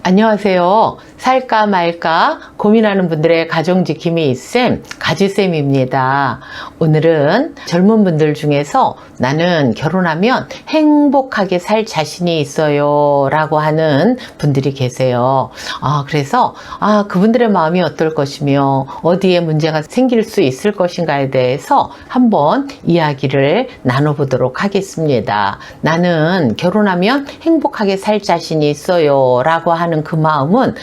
안녕하세요. 살까 말까 고민하는 분들의 가정지킴이 쌤, 가지쌤입니다. 오늘은 젊은 분들 중에서 나는 결혼하면 행복하게 살 자신이 있어요 라고 하는 분들이 계세요. 그래서 그분들의 마음이 어떨 것이며 어디에 문제가 생길 수 있을 것인가에 대해서 한번 이야기를 나눠보도록 하겠습니다. 나는 결혼하면 행복하게 살 자신이 있어요 라고 하는 그 마음은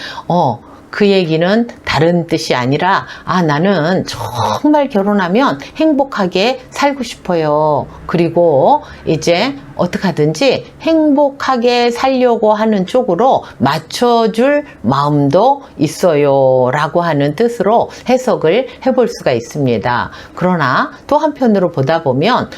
그 얘기는 다른 뜻이 아니라 나는 정말 결혼하면 행복하게 살고 싶어요. 그리고 이제 어떻게 하든지 행복하게 살려고 하는 쪽으로 맞춰줄 마음도 있어요 라고 하는 뜻으로 해석을 해볼 수가 있습니다. 그러나 또 한편으로 보다 보면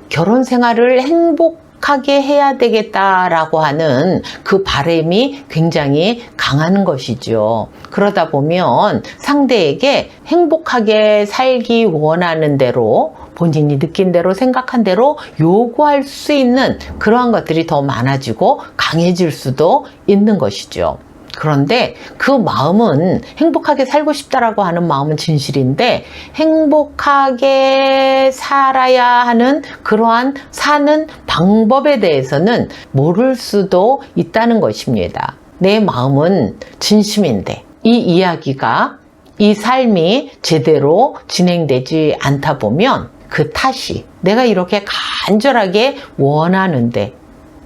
결혼 생활을 행복하게 해야 되겠다라고 하는 그 바람이 굉장히 강한 것이죠. 그러다 보면 상대에게 행복하게 살기 원하는 대로 본인이 느낀 대로 생각한 대로 요구할 수 있는 그러한 것들이 더 많아지고 강해질 수도 있는 것이죠. 그런데 그 마음은 행복하게 살고 싶다라고 하는 마음은 진실인데 행복하게 살아야 하는 그러한 사는 방법에 대해서는 모를 수도 있다는 것입니다. 내 마음은 진심인데 이 이야기가 이 삶이 제대로 진행되지 않다 보면 그 탓이 내가 이렇게 간절하게 원하는데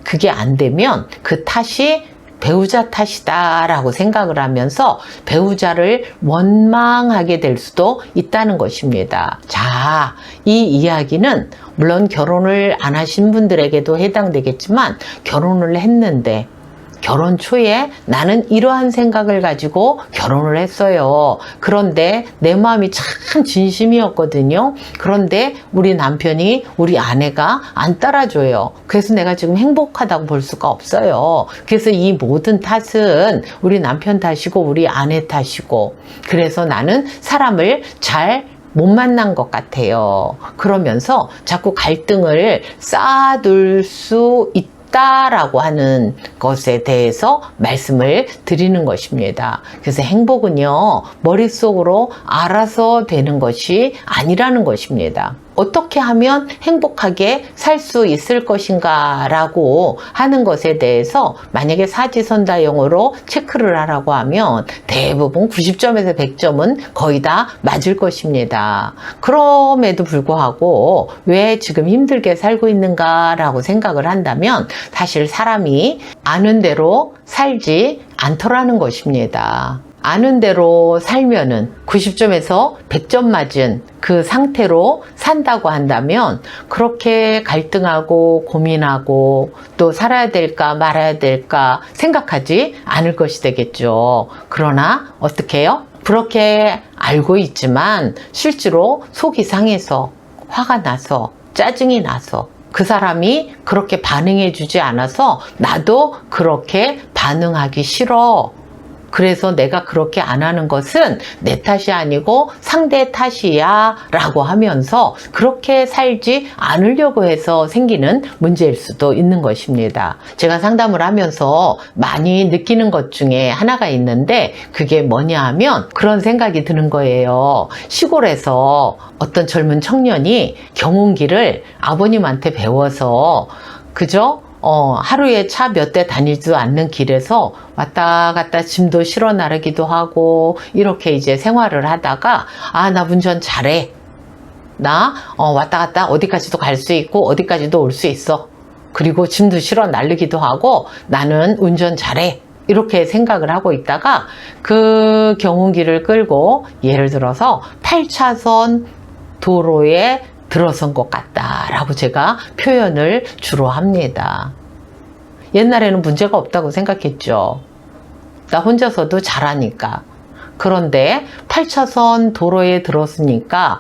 그게 안 되면 그 탓이 배우자 탓이다 라고 생각을 하면서 배우자를 원망하게 될 수도 있다는 것입니다. 자, 이 이야기는 물론 결혼을 안 하신 분들에게도 해당되겠지만 결혼을 했는데 결혼 초에 나는 이러한 생각을 가지고 결혼을 했어요. 그런데 내 마음이 참 진심이었거든요. 그런데 우리 남편이 우리 아내가 안 따라줘요. 그래서 내가 지금 행복하다고 볼 수가 없어요. 그래서 이 모든 탓은 우리 남편 탓이고 우리 아내 탓이고 그래서 나는 사람을 잘 못 만난 것 같아요. 그러면서 자꾸 갈등을 쌓아둘 수 있다라고 하는 것에 대해서 말씀을 드리는 것입니다. 그래서 행복은요, 머릿속으로 알아서 되는 것이 아니라는 것입니다. 어떻게 하면 행복하게 살 수 있을 것인가 라고 하는 것에 대해서 만약에 사지선다형으로 체크를 하라고 하면 대부분 90점에서 100점은 거의 다 맞을 것입니다. 그럼에도 불구하고 왜 지금 힘들게 살고 있는가 라고 생각을 한다면 사실 사람이 아는 대로 살지 않더라는 것입니다. 아는 대로 살면은 90점에서 100점 맞은 그 상태로 산다고 한다면 그렇게 갈등하고 고민하고 또 살아야 될까 말아야 될까 생각하지 않을 것이 되겠죠. 그러나 어떻게 해요? 그렇게 알고 있지만 실제로 속이 상해서 화가 나서 짜증이 나서 그 사람이 그렇게 반응해 주지 않아서 나도 그렇게 반응하기 싫어. 그래서 내가 그렇게 안 하는 것은 내 탓이 아니고 상대 탓이야 라고 하면서 그렇게 살지 않으려고 해서 생기는 문제일 수도 있는 것입니다. 제가 상담을 하면서 많이 느끼는 것 중에 하나가 있는데 그게 뭐냐 하면 그런 생각이 드는 거예요. 시골에서 어떤 젊은 청년이 경운기를 아버님한테 배워서 그죠? 하루에 차 몇 대 다니지도 않는 길에서 왔다 갔다 짐도 실어 나르기도 하고 이렇게 이제 생활을 하다가 나 운전 잘해. 나 왔다 갔다 어디까지도 갈 수 있고 어디까지도 올 수 있어. 그리고 짐도 실어 나르기도 하고 나는 운전 잘해. 이렇게 생각을 하고 있다가 그 경운기를 끌고 예를 들어서 8차선 도로에 들어선 것 같다라고 제가 표현을 주로 합니다. 옛날에는 문제가 없다고 생각했죠. 나 혼자서도 잘하니까. 그런데 8차선 도로에 들었으니까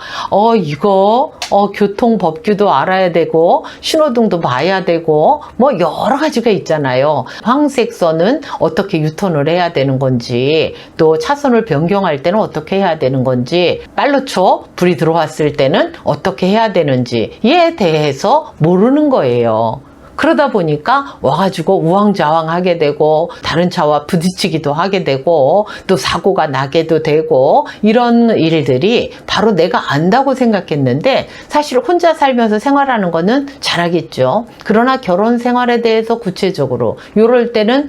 이거 교통법규도 알아야 되고 신호등도 봐야 되고 뭐 여러 가지가 있잖아요. 황색선은 어떻게 유턴을 해야 되는 건지 또 차선을 변경할 때는 어떻게 해야 되는 건지 빨로초 불이 들어왔을 때는 어떻게 해야 되는지에 대해서 모르는 거예요. 그러다 보니까 와가지고 우왕좌왕하게 되고 다른 차와 부딪히기도 하게 되고 또 사고가 나게도 되고 이런 일들이 바로 내가 안다고 생각했는데 사실 혼자 살면서 생활하는 거는 잘하겠죠. 그러나 결혼 생활에 대해서 구체적으로 이럴 때는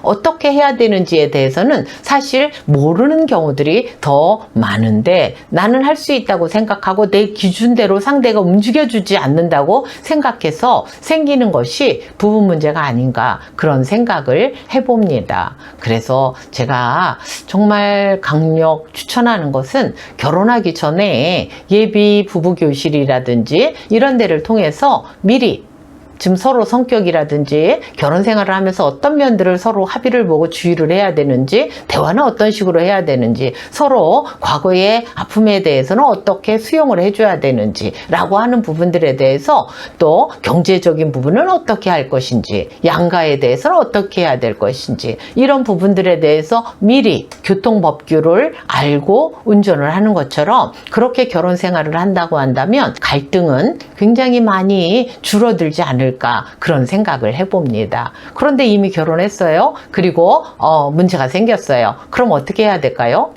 어떻게 해야 되는지에 대해서는 사실 모르는 경우들이 더 많은데 나는 할 수 있다고 생각하고 내 기준대로 상대가 움직여주지 않는다고 생각해서 생기는 것이 부부 문제가 아닌가 그런 생각을 해봅니다. 그래서 제가 정말 강력 추천하는 것은 결혼하기 전에 예비 부부교실이라든지 이런 데를 통해서 미리 지금 서로 성격이라든지 결혼 생활을 하면서 어떤 면들을 서로 합의를 보고 주의를 해야 되는지, 대화는 어떤 식으로 해야 되는지, 서로 과거의 아픔에 대해서는 어떻게 수용을 해줘야 되는지 라고 하는 부분들에 대해서, 또 경제적인 부분은 어떻게 할 것인지, 양가에 대해서는 어떻게 해야 될 것인지, 이런 부분들에 대해서 미리 교통법규를 알고 운전을 하는 것처럼 그렇게 결혼 생활을 한다고 한다면 갈등은 굉장히 많이 줄어들지 않을까 그런 생각을 해봅니다. 그런데 이미 결혼했어요. 그리고 문제가 생겼어요. 그럼 어떻게 해야 될까요?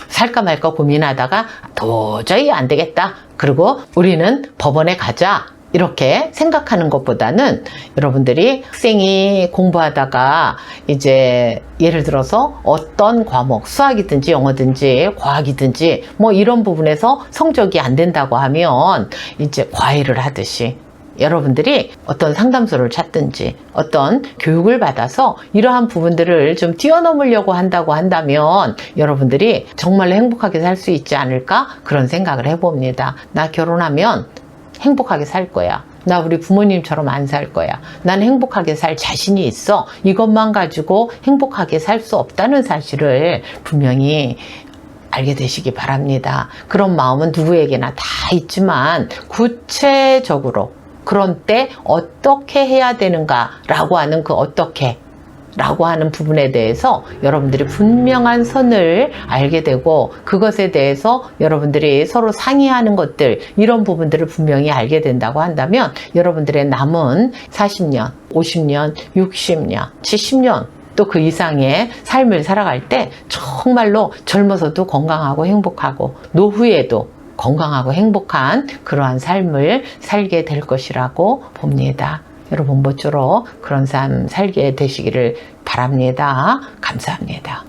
살까 말까 고민하다가 도저히 안 되겠다. 그리고 우리는 법원에 가자. 이렇게 생각하는 것보다는 여러분들이 학생이 공부하다가 이제 예를 들어서 어떤 과목, 수학이든지 영어든지 과학이든지 뭐 이런 부분에서 성적이 안 된다고 하면 이제 과외를 하듯이 여러분들이 어떤 상담소를 찾든지 어떤 교육을 받아서 이러한 부분들을 좀 뛰어넘으려고 한다고 한다면 여러분들이 정말로 행복하게 살 수 있지 않을까 그런 생각을 해봅니다. 나 결혼하면 행복하게 살 거야. 나 우리 부모님처럼 안 살 거야. 난 행복하게 살 자신이 있어. 이것만 가지고 행복하게 살 수 없다는 사실을 분명히 알게 되시기 바랍니다. 그런 마음은 누구에게나 다 있지만 구체적으로 그런 때 어떻게 해야 되는가라고 하는 그 어떻게 라고 하는 부분에 대해서 여러분들이 분명한 선을 알게 되고 그것에 대해서 여러분들이 서로 상의하는 것들 이런 부분들을 분명히 알게 된다고 한다면 여러분들의 남은 40년, 50년, 60년, 70년 또 그 이상의 삶을 살아갈 때 정말로 젊어서도 건강하고 행복하고 노후에도 건강하고 행복한 그러한 삶을 살게 될 것이라고 봅니다. 여러분 모쪼록 그런 삶 살게 되시기를 바랍니다. 감사합니다.